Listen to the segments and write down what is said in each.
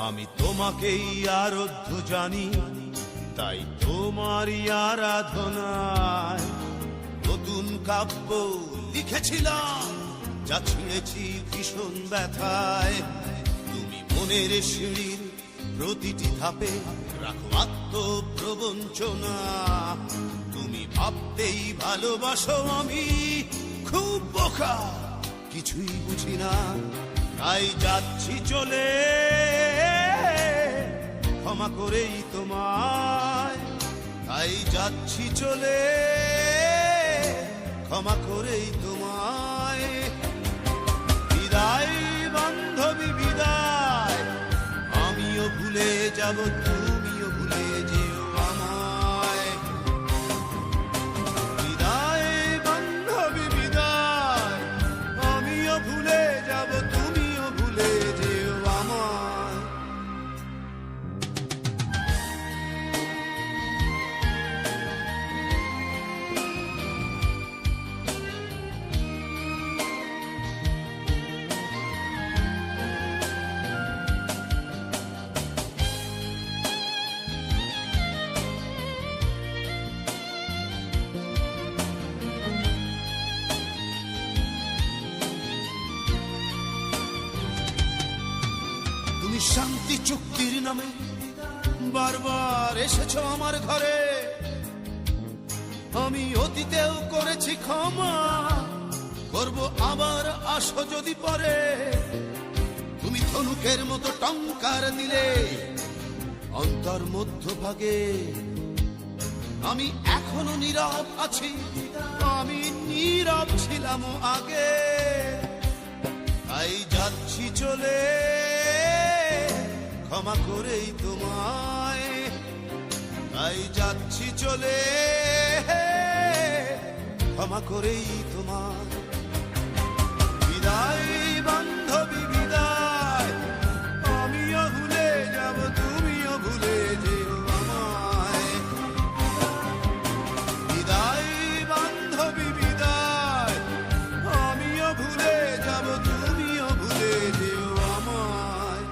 আমি তোমাকেই আরাধ্য জানি, তাই তোমারই আরাধনায় নতুন কাব্য লিখেছিলাম, যা ছিঁড়েছি ভীষণ ব্যথায়। তুমি মনের সিঁড়ির প্রতিটি ধাপে রাখো আত্মপ্রবঞ্চনা। তুমি ভাবতেই ভালোবাসো, আমি খুব বোকা, কিছুই বুঝি না, তাই যাচ্ছি চলে। ক্ষমা করেই তোমায়, তাই যাচ্ছি চলে, ক্ষমা করেই তোমায়। বিদায় বান্ধবী বিদায়, আমিও ভুলে যাব, তুমিও ভুলে যেও আমায়। বিদায় বান্ধবী বিদায়, আমিও ভুলে যাব, তুমিও ভুলে যেও আমায়। শান্তি চুক্তির নামে বারবার এসেছো আমার ঘরে, আমি অতীতেও করেছি ক্ষমা, করব আবার, আসো যদি পরে। তুমি ধনুকের মতো টঙ্কার দিলে অন্তর মধ্যভাগে, আমি এখনো নীরব আছি, আমি নীরব ছিলাম আগে, তাই যাচ্ছি চলে। ক্ষমা করেই তোমায়, তাই যাচ্ছি চলে, ক্ষমা করেই তোমায়। বিদায় বান্ধবী বিদায়, আমিও ভুলে যাব, তুমিও ভুলে যেও আমায়। বিদায় বান্ধবী বিদায়, আমিও ভুলে যাব, তুমিও ভুলে যেও আমায়।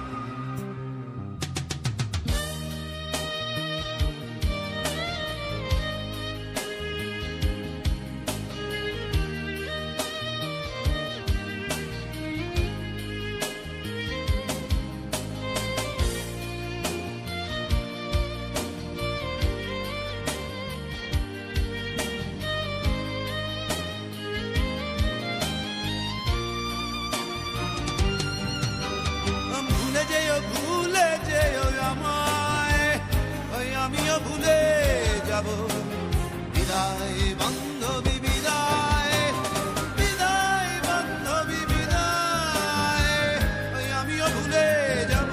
ভুলে যেও আমায়, ওই আমিও ভুলে যাব। বিদায় বান্ধবী বিদায়, বিদায় বান্ধবী বিদায়, ওই আমিও ভুলে যাব,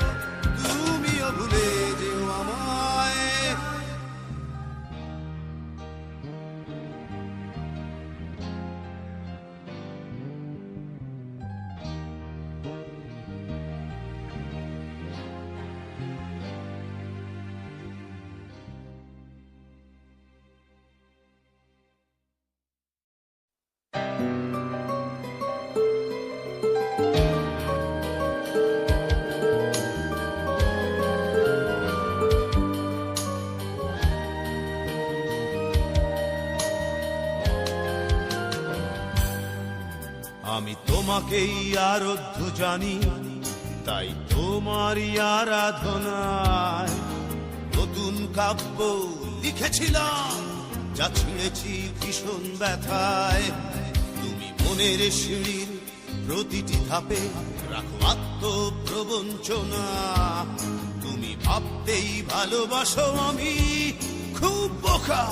তুমিও ভুলে যেও আমায়। আমি তোমাকেই আরাধ্য জানি, তাই তোমারই আরাধনায় নতুন কাব্য লিখেছিলাম, যা ছিঁড়েছি ভীষণ ব্যথায়। তুমি মনের সিঁড়ির প্রতিটি ধাপে রাখো আত্মপ্রবঞ্চনা। তুমি ভাবতেই ভালোবাসো, আমি খুব বোকা,